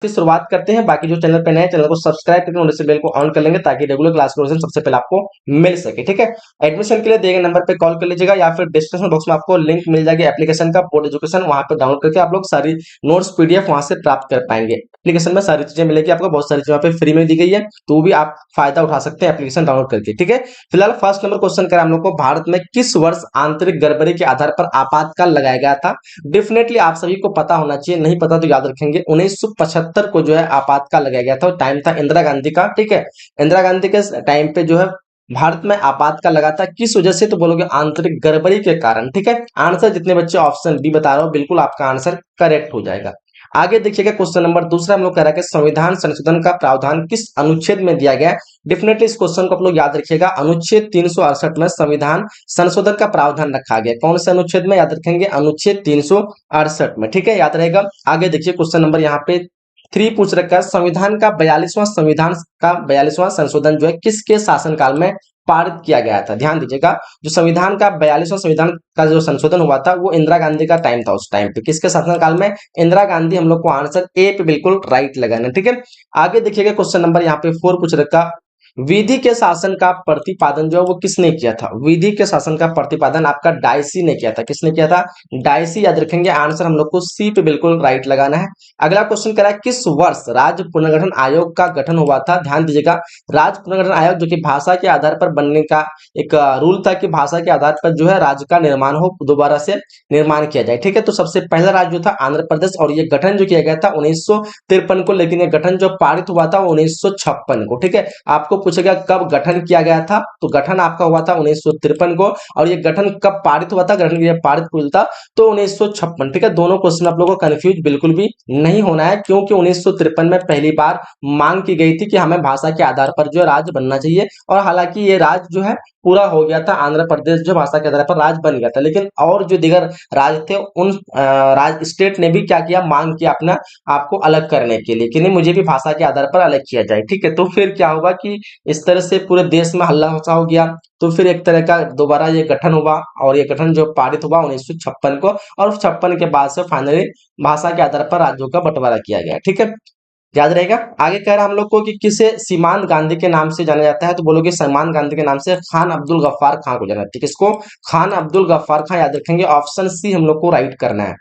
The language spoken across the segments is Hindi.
फिर शुरुआत करते हैं। बाकी जो चैनल पे नए, चैनल को सब्सक्राइब करके नोटिफिकेशन बेल को ऑन कर लेंगे ताकि रेगुलर क्लास के नोटिफिकेशन सबसे पहले आपको मिल सके। ठीक है, एडमिशन के लिए दिए गए नंबर पे कॉल कर लीजिएगा या फिर डिस्क्रिप्शन बॉक्स में आपको लिंक मिल जाएगी एप्लीकेशन का, बोर्ड एजुकेशन, वहां पे डाउनलोड करके आप लोग सारी नोट्स पीडीएफ वहां से प्राप्त कर पाएंगे। एप्लीकेशन में सारी चीजें मिलेगी आपको, बहुत सारी चीजें वहाँ पे फ्री में दी गई है, तो भी आप फायदा उठा सकते हैं एप्लीकेशन डाउनलोड करके। ठीक है, फिलहाल फर्स्ट नंबर क्वेश्चन करें हम लोग को, भारत में किस वर्ष आंतरिक गड़बड़ी के आधार पर आपातकाल लगाया गया था? डेफिनेटली आप सभी को पता होना चाहिए, नहीं पता तो याद रखेंगे। 1975 को जो है आपातकाल लगाया गया था, टाइम था इंदिरा गांधी का। ठीक है, इंदिरा गांधी के टाइम पे जो है भारत में आपातकाल लगा था, किस वजह से? तो बोलोगे आंतरिक गड़बड़ी के कारण। ठीक है, आंसर जितने बच्चे ऑप्शन बी बता रहे हो, बिल्कुल आपका आंसर करेक्ट हो जाएगा। आगे देखिएगा क्वेश्चन नंबर दूसरा हम लोग कह रहा है कि संविधान संशोधन का प्रावधान किस अनुच्छेद में दिया गया है? डेफिनेटली इस क्वेश्चन को आप लोग याद रखिएगा, अनुच्छेद 368 में संविधान संशोधन का प्रावधान रखा गया। कौन से अनुच्छेद में? याद रखेंगे अनुच्छेद 368 में। ठीक है, याद रहेगा। आगे देखिए क्वेश्चन नंबर यहाँ पे 3 पूछ रखा है, संविधान का 42वां संशोधन जो है किसके शासनकाल में पारित किया गया था? ध्यान दीजिएगा, जो संविधान का 42वां संविधान का जो संशोधन हुआ था वो इंदिरा गांधी का टाइम था। उस टाइम पे किसके शासनकाल में? इंदिरा गांधी। हम लोग को आंसर ए पे बिल्कुल राइट लगाना। ठीक है, आगे देखिएगा क्वेश्चन नंबर यहाँ पे 4 पूछ रखा, विधि के शासन का प्रतिपादन जो है वो किसने किया था? विधि के शासन का प्रतिपादन आपका डायसी ने किया था। किसने किया था? डायसी। याद रखेंगे, आंसर हम लोग को सी पे बिल्कुल राइट लगाना है। अगला क्वेश्चन करा है, किस वर्ष राज्य पुनर्गठन आयोग का गठन हुआ था? ध्यान दीजिएगा, राज्य पुनर्गठन आयोग जो कि भाषा के आधार पर बनने का एक रूल था कि भाषा के आधार पर जो है राज्य का निर्माण हो, दोबारा से निर्माण किया जाए। ठीक है, तो सबसे पहला राज्य जो था आंध्र प्रदेश, और ये गठन जो किया गया था 1953 को, लेकिन ये गठन जो पारित हुआ था 1956 को। ठीक है, आपको पूछेगा कब गठन किया गया था, तो गठन आपका हुआ था 1953 को, और ये गठन कब पारित हुआ था? गठन ये पारित हुआ था तो 1956। ठीक है, दोनों क्वेश्चन आप लोगों को कंफ्यूज बिल्कुल भी नहीं होना है, क्योंकि 1953 में पहली बार मांग की गई थी कि हमें भाषा के आधार पर जो राज्य बनना चाहिए, और हालांकि ये राज्य जो है पूरा हो गया था, आंध्र प्रदेश जो भाषा के आधार पर राज्य बन गया था, लेकिन और जो दिगर राज्य थे उन राज्य स्टेट ने भी क्या किया? मांग किया अपना आपको अलग करने के लिए कि नहीं, मुझे भी भाषा के आधार पर अलग किया जाए। ठीक है, तो फिर क्या होगा कि इस तरह से पूरे देश में हल्ला सा हो गया, तो फिर एक तरह का दोबारा ये गठन हुआ, और ये गठन जो पारित हुआ 1956 को, और 56 के बाद से फाइनली भाषा के आधार पर राज्यों का बंटवारा किया गया। ठीक है, याद रहेगा। आगे कह रहा हम लोग को कि किसे सीमांत गांधी के नाम से जाना जाता है? तो बोलोगे सीमांत गांधी के नाम से खान अब्दुल गफ्फार खान को जाना जाता है। किसको? खान अब्दुल गफ्फार खान। याद रखेंगे, ऑप्शन सी हम लोग को राइट करना है।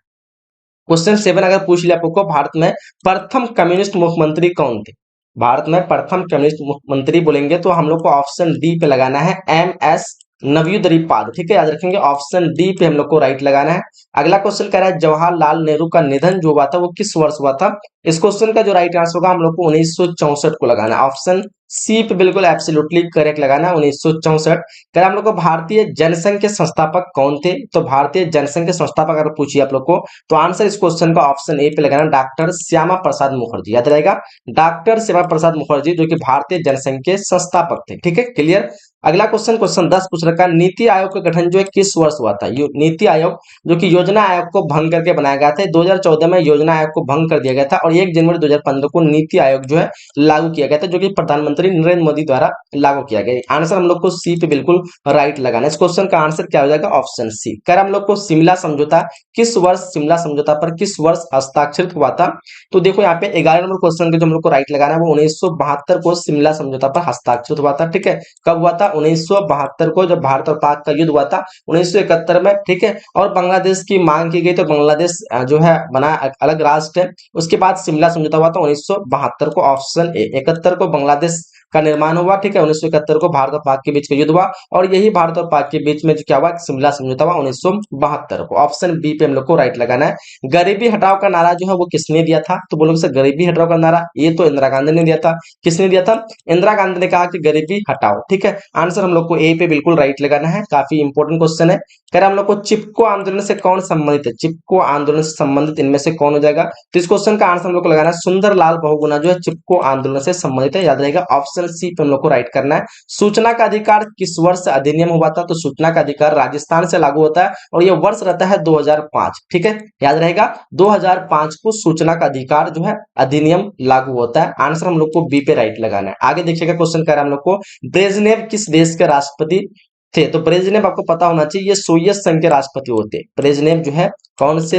क्वेश्चन 7 अगर पूछ लिया आपको, भारत में प्रथम कम्युनिस्ट मुख्यमंत्री कौन थे? भारत में प्रथम कम्युनिस्ट मुख्यमंत्री बोलेंगे तो हम लोग को ऑप्शन डी पे लगाना है, एम एस नवयुदरीपाद। ठीक है, याद रखेंगे ऑप्शन डी पे हम लोग को राइट लगाना है। अगला क्वेश्चन कह रहा है, जवाहरलाल नेहरू का निधन जो हुआ था वो किस वर्ष हुआ था? इस क्वेश्चन का जो राइट आंसर होगा हम लोग को 1964 को लगाना है। ऑप्शन सी पे बिल्कुल एब्सोल्युटली करेक्ट लगाना है, 1964। कह हम लोग को भारतीय जनसंघ के संस्थापक कौन थे? तो भारतीय जनसंघ के संस्थापक अगर पूछिए आप लोग को, तो आंसर इस क्वेश्चन का ऑप्शन ए पे लगाना, डॉक्टर श्यामा प्रसाद मुखर्जी। याद रहेगा, डॉक्टर श्यामा प्रसाद मुखर्जी जो कि भारतीय जनसंघ के संस्थापक थे। ठीक है, क्लियर। अगला क्वेश्चन, क्वेश्चन 10 पूछ रखा है, नीति आयोग का गठन जो है किस वर्ष हुआ था? नीति आयोग जो कि योजना आयोग को भंग करके बनाया गया था, 2014 में योजना आयोग को भंग कर दिया गया था, और 1 जनवरी 2015 को नीति आयोग जो है लागू किया गया था, जो कि प्रधानमंत्री नरेंद्र मोदी द्वारा लागू किया गया। आंसर हम लोग को सी पे बिल्कुल राइट लगाना है। इस क्वेश्चन का आंसर क्या हो जाएगा? Option C. कर हम लोग को शिमला समझौता किस वर्ष, शिमला समझौता पर किस वर्ष हस्ताक्षरित हुआ था? तो देखो यहाँ पे 11 नंबर क्वेश्चन के जो हम लोग को राइट लगाना है वो 1972 को शिमला समझौता पर हस्ताक्षरित हुआ था। ठीक है, कब हुआ था? 1972 को, जब भारत और पाक का युद्ध हुआ था 1971 में। ठीक है, और बांग्लादेश की मांग की गई तो बांग्लादेश जो है बना अलग राष्ट्र है। उसके बाद शिमला समझौता हुआ था 1972 को, ऑप्शन ए। 71 को बांग्लादेश का निर्माण हुआ। ठीक है, 1971 को भारत और पाक के बीच का युद्ध हुआ, और यही भारत और पाक के बीच में जो क्या हुआ? शिमला समझौता हुआ 1972 को। ऑप्शन बी पे हम लोग को राइट लगाना है। गरीबी हटाओ का नारा जो है वो किसने दिया था? तो बोलोगे सर गरीबी हटाओ का नारा ये तो इंदिरा गांधी ने दिया था। किसने दिया था? इंदिरा गांधी ने कहा कि गरीबी हटाओ। ठीक है, आंसर हम लोग को ए पे बिल्कुल राइट लगाना है। काफी इंपॉर्टेंट क्वेश्चन है। कह रहा हम लोग को चिपको आंदोलन से कौन संबंधित है? चिपको आंदोलन से संबंधित इनमें से कौन हो जाएगा? तो इस क्वेश्चन का आंसर हम लोग को लगाना है, सुंदरलाल बहुगुणा जो है चिपको आंदोलन से संबंधित है। याद रहेगा, ऑप्शन सी पे हम लोग को राइट करना है। सूचना का अधिकार किस वर्ष से अधिनियम हुआ था? तो सूचना का अधिकार राजस्थान से लागू होता है, और यह वर्ष रहता है 2005। ठीक है, याद रहेगा 2005 को सूचना का अधिकार जो है अधिनियम लागू होता है। आंसर हम लोग को बी पे राइट लगाना है। आगे देखिएगा क्वेश्चन कर रहा है हम लोग को, ब्रेजनेव किस देश के राष्ट्रपति थे? तो ब्रेजनेव आपको पता होना चाहिए ये सोवियत संघ के राष्ट्रपति होते। ब्रेजनेव जो है कौन से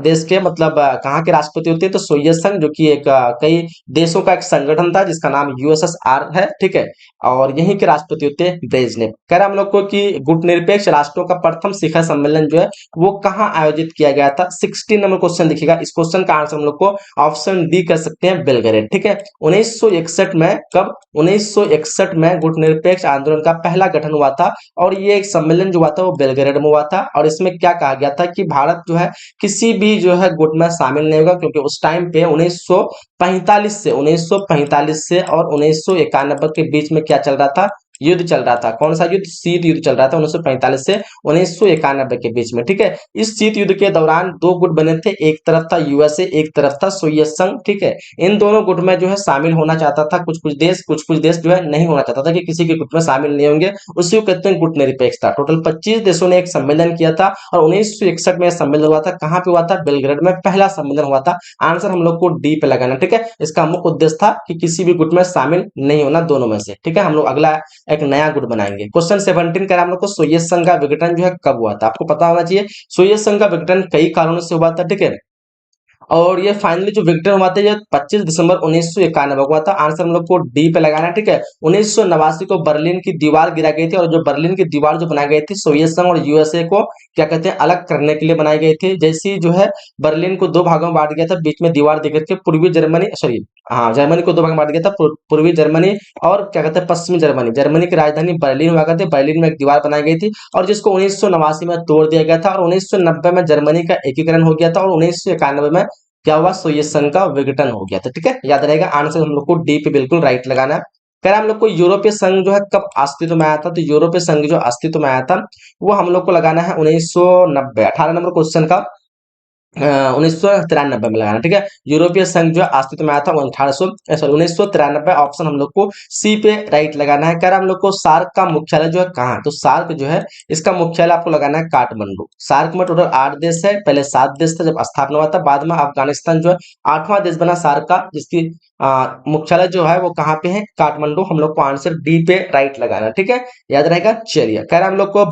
देश के मतलब कहाँ के राष्ट्रपति होते हैं, तो सोवियत संघ, जो कि एक कई देशों का एक संगठन था जिसका नाम यूएसएसआर है, ठीक है। और यहीं के राष्ट्रपति होते हैं ब्रेजनेव। कह रहा हम लोग को कि गुटनिरपेक्ष राष्ट्रों का प्रथम शिखर सम्मेलन जो है वो कहाँ आयोजित किया गया था। 16 नंबर क्वेश्चन दिखेगा, इस क्वेश्चन का आंसर हम लोग को ऑप्शन डी कर सकते हैं, बेलग्रेड, ठीक है। 1961 में, कब, 1961 में गुटनिरपेक्ष आंदोलन का पहला गठन हुआ था और ये एक सम्मेलन जो हुआ था वो बेलग्रेड में हुआ था। और इसमें क्या कहा गया था कि भारत जो है किसी भी जो है गुट में शामिल नहीं होगा, क्योंकि उस टाइम पे 1945 से और 1991 के बीच में क्या चल रहा था, युद्ध चल रहा था। कौन सा युद्ध, शीत युद्ध चल रहा था 1945 से 1991 के बीच में, ठीक है। इस शीत युद्ध के दौरान दो गुट बने थे, एक तरफ था यूएसए, एक तरफ था सोवियत संघ, ठीक है। इन दोनों गुट में जो है शामिल होना चाहता था कुछ कुछ देश जो है नहीं होना चाहता था कि किसी के गुट में शामिल नहीं होंगे, उसी को कहते हैं गुट निरपेक्षता। टोटल 25 देशों ने एक सम्मेलन किया था और 1961 में सम्मेलन हुआ था। कहां पे हुआ था, बेलग्रेड में पहला सम्मेलन हुआ था। आंसर हम लोग को डी पे लगाना, ठीक है। इसका मुख्य उद्देश्य था कि किसी भी गुट में शामिल नहीं होना, दोनों में से, ठीक है। हम लोग अगला एक नया गुट बनाएंगे। क्वेश्चन 17 कह रहा हम लोग को सोवियत संघ का विघटन जो है कब हुआ था। आपको पता होना चाहिए सोवियत संघ का विघटन कई कारणों से हुआ था, ठीक है। और ये फाइनली जो विक्टर हुआ था ये 25 दिसंबर 1991 हुआ था। आंसर हम लोग को डी पे लगाना है, ठीक है। 1989 को बर्लिन की दीवार गिरा गई थी और जो बर्लिन की दीवार जो बनाई गई थी सोवियत संघ और यूएसए को क्या कहते हैं अलग करने के लिए बनाई गई थी। जैसी जो है बर्लिन को दो भागों में बांट गया था, बीच में दीवार देकर के पूर्वी जर्मनी, सॉरी हाँ, जर्मनी को दो भाग में बांट गया था, पूर्वी जर्मनी और क्या कहते हैं पश्चिमी जर्मनी। जर्मनी की राजधानी बर्लिन हुआ करती, बर्लिन में एक दीवार बनाई गई थी और जिसको 1989 में तोड़ दिया गया था और 1990 में जर्मनी का एकीकरण हो गया था और 1991 में क्या हुआ, सोवियत संघ का विघटन हो गया था, ठीक है। याद रहेगा, आंसर हम लोग को डी पे बिल्कुल राइट लगाना है। कह रहा हम लोग को यूरोपीय संघ जो है कब अस्तित्व में आया था, तो यूरोपीय संघ जो अस्तित्व में आया था वो हम लोग को लगाना है 1990, 18 नंबर क्वेश्चन का 1993 में लगाना, ठीक है। यूरोपीय संघ जो अस्तित्व में आया था 1993, ऑप्शन हम लोग को सी पे राइट लगाना है। कह रहा हम लोग को सार्क का मुख्यालय जो है कहाँ, तो सार्क जो है इसका मुख्यालय आपको लगाना है काठमांडू। सार्क में टोटल 8 देश है, पहले 7 देश था जब स्थापना हुआ था, बाद में अफगानिस्तान जो है 8वां देश बना सार्क का, जिसकी मुख्यालय जो है वो कहाँ पे है, काठमांडू। हम लोग को आंसर डी पे राइट लगाना, ठीक है, याद रहेगा। चलिए, कह रहा हम लोग को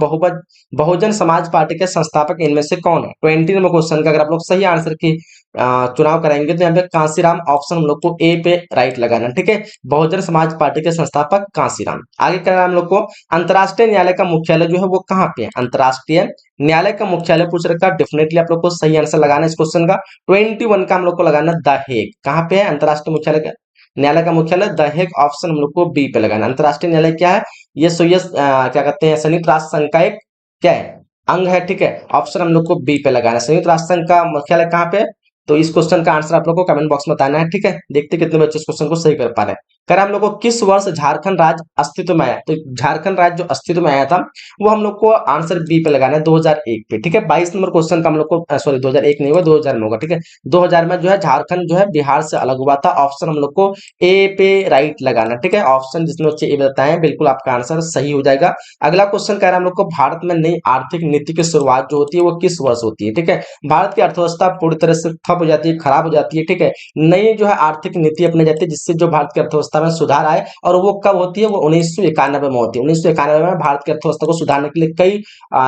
बहुजन समाज पार्टी के संस्थापक इनमें से कौन है। 20 नंबर क्वेश्चन का अगर आप लोग सही आंसर की चुनाव कराएंगे तो यहाँ पे कांसीराम, ऑप्शन हम लोग को ए पे राइट लगाना, ठीक है। बहुजन समाज पार्टी के संस्थापक कांसीराम। आगे कह रहा हम लोग को अंतर्राष्ट्रीय न्यायालय का मुख्यालय जो है वो कहाँ पे है, अंतर्राष्ट्रीय न्यायालय का मुख्यालय पूछ रखा, डेफिनेटली आप लोग को सही आंसर लगाना है इस क्वेश्चन का। 21 का हम लोग को लगाना द हेग। कहाँ पे है अंतर्राष्ट्रीय मुख्यालय का, न्यायालय का मुख्यालय द हेग, ऑप्शन हम लोग को बी पे लगाना। अंतर्राष्ट्रीय न्यायालय क्या है, ये सोवियत क्या कहते हैं संयुक्त राष्ट्र संघ का एक क्या है, अंग है, ठीक है। ऑप्शन हम लोग को बी पे लगाना है। संयुक्त राष्ट्र संघ का मुख्यालय कहाँ पे है, तो इस क्वेश्चन का आंसर आप लोग को कमेंट बॉक्स में बताना है, ठीक है। देखते कितने बच्चे इस क्वेश्चन को सही कर पा रहे हैं। कर हम लोग को किस वर्ष झारखंड राज्य अस्तित्व में आया, तो झारखंड राज्य जो अस्तित्व में आया था वो हम लोग को आंसर बी पे लगाना है 2001 पे, ठीक है। 22 नंबर क्वेश्चन का हम लोग को सॉरी 2001 नहीं होगा, 2000 में होगा, ठीक है। 2000 में जो है झारखंड जो है बिहार से अलग हुआ था। ऑप्शन हम लोग को ए पे राइट लगाना, ठीक है। ऑप्शन जिसमें बच्चे ए बताए हैं बिल्कुल आपका आंसर सही हो जाएगा। अगला क्वेश्चन कह रहा है हम लोग को भारत में नई आर्थिक नीति की शुरुआत जो होती है वो किस वर्ष होती है, ठीक है। भारत की अर्थव्यवस्था पूरी तरह से ठप हो जाती है, खराब हो जाती है, ठीक है। नई जो है आर्थिक नीति अपनी जाती है जिससे जो भारत की अर्थव्यवस्था में सुधार आए, और वो कब होती है, वो 1991 में होती है। 1991 में भारत की अर्थव्यवस्था को सुधारने के लिए कई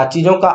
चीजों का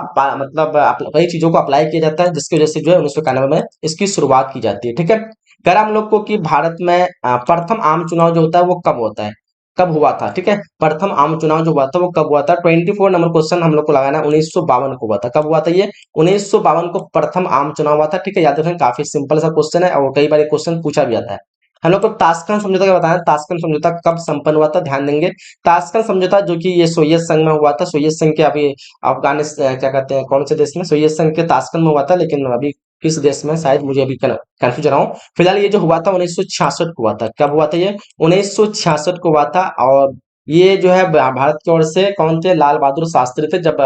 कई चीजों को अप्लाई किया जाता है, जिसकी वजह से जो है 1991 में इसकी शुरुआत की जाती है, ठीक है। कह रहा हम लोग को कि भारत में प्रथम आम चुनाव जो होता है वो कब होता है, कब हुआ था, ठीक है। प्रथम आम चुनाव जो हुआ था वो कब हुआ था। 24 नंबर क्वेश्चन हम लोग को लगाना है 1952 को हुआ था। कब हुआ था ये, 1952 को प्रथम आम चुनाव हुआ था, ठीक है। याद रखें काफी सिंपल सा क्वेश्चन है और कई बार क्वेश्चन पूछा भी जाता है। हम लोग को ताशकंद समझौता का बताया, ताशकंद समझौता कब संपन्न हुआ था, ध्यान देंगे। ताशकंद समझौता जो कि ये सोवियत संघ में हुआ था, सोवियत संघ के अभी अफगानिस्तान क्या कहते हैं कौन से देश में, सोवियत संघ के ताशकंद में हुआ था, लेकिन अभी किस देश में शायद मुझे अभी कंफ्यूज रहा हूँ। फिलहाल ये जो हुआ था 1966 को हुआ था। कब हुआ था ये, 1966 को हुआ था। और ये जो है भारत की ओर से कौन थे, लाल बहादुर शास्त्री थे, जब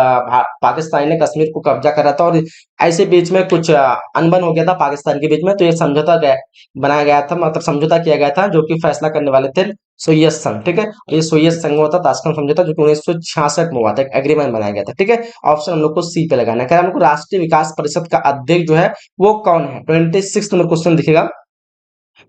पाकिस्तान ने कश्मीर को कब्जा करा था और ऐसे बीच में कुछ अनबन हो गया था पाकिस्तान के बीच में, तो ये समझौता बनाया गया था, मतलब समझौता किया गया था जो कि फैसला करने वाले थे सोवियत संघ, ठीक है। ये सोवियत संघ हुआ था ताशकंद समझौता जो कि 1966 में हुआ था, एक एग्रीमेंट बनाया गया था, ठीक है। ऑप्शन हम लोग को सी पे लगाना है। हम लोग को राष्ट्रीय विकास परिषद का अध्यक्ष जो है वो कौन है, 26 नंबर क्वेश्चन दिखेगा।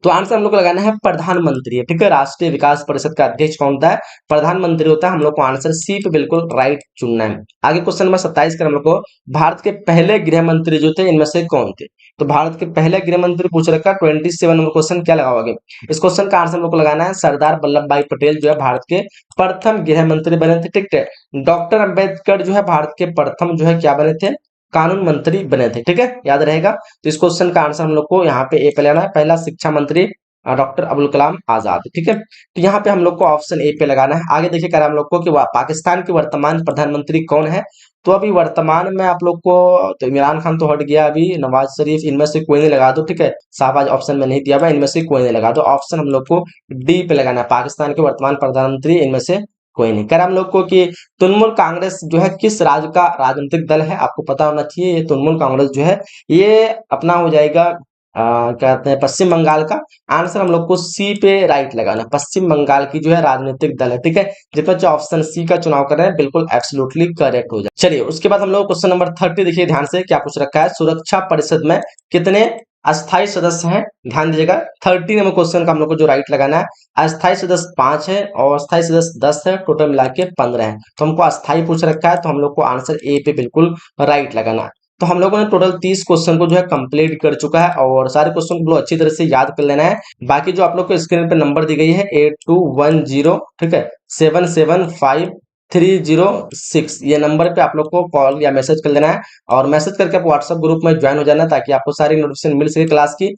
तो आंसर हम लोग को लगाना है प्रधानमंत्री है, ठीक है। राष्ट्रीय विकास परिषद का अध्यक्ष कौन होता है? प्रधानमंत्री होता है। हम लोग को आंसर सी पे बिल्कुल राइट चुनना है। आगे क्वेश्चन नंबर 27 का हम लोग को भारत के पहले गृह मंत्री जो थे इनमें से कौन थे? तो भारत के पहले गृह मंत्री पूछ रखा है। 27 नंबर क्वेश्चन क्या लगाओगे? इस क्वेश्चन का आंसर हम लोग को लगाना है सरदार वल्लभ भाई पटेल जो है भारत के प्रथम गृह मंत्री बने थे, ठीक है। डॉक्टर अंबेडकर जो है भारत के प्रथम जो है क्या बने थे? कानून मंत्री बने थे, ठीक है, याद रहेगा। तो इस क्वेश्चन का आंसर हम लोग को यहाँ पे ए पे लेना है। पहला शिक्षा मंत्री डॉक्टर अब्दुल कलाम आजाद, ठीक है। तो यहाँ पे हम लोग को ऑप्शन ए पे लगाना है। आगे देखिए कह रहा है हम लोग को कि पाकिस्तान के वर्तमान प्रधानमंत्री कौन है? तो अभी वर्तमान में आप लोग को तो इमरान खान तो हट गया, अभी नवाज शरीफ, इनमें से कोई नहीं लगा दो, ठीक है। शाहबाज ऑप्शन में नहीं दिया हुआ, इनमें से कोई नहीं लगा दो। ऑप्शन हम लोग को डी पे लगाना है, पाकिस्तान के वर्तमान प्रधानमंत्री इनमें से कोई नहीं। कह रहा हम लोग को कि तृणमूल कांग्रेस जो है किस राज्य का राजनीतिक दल है? आपको पता होना चाहिए। ये तृणमूल कांग्रेस जो है ये अपना हो जाएगा कहते हैं पश्चिम बंगाल का। आंसर हम लोग को सी पे राइट लगाना, पश्चिम बंगाल की जो है राजनीतिक दल है, ठीक है। जितना जो ऑप्शन सी का चुनाव कर रहे हैं बिल्कुल एब्सोल्युटली करेक्ट हो जाए। चलिए उसके बाद हम लोग क्वेश्चन नंबर 30 देखिए ध्यान से, क्या पूछ रखा है? सुरक्षा परिषद में कितने अस्थायी सदस्य हैं? ध्यान दीजिएगा। 30 नंबर क्वेश्चन का हम लोग को जो राइट लगाना है, अस्थायी सदस्य 5 है और अस्थायी सदस्य 10 है, टोटल मिला के 15 है। तो हमको अस्थायी पूछ रखा है, तो हम लोग को आंसर ए पे बिल्कुल राइट लगाना है। तो हम लोगों ने टोटल 30 क्वेश्चन को जो है कंप्लीट कर चुका है और सारे क्वेश्चन को अच्छी तरह से याद कर लेना है। बाकी जो आप लोग को स्क्रीन पे नंबर दी गई है 8210, ठीक है, 775306, ये नंबर पे आप लोग को कॉल या मैसेज कर लेना है और मैसेज करके आप व्हाट्सएप ग्रुप में ज्वाइन हो जाना ताकि आपको सारी नोटिफिकेशन मिल सके क्लास की।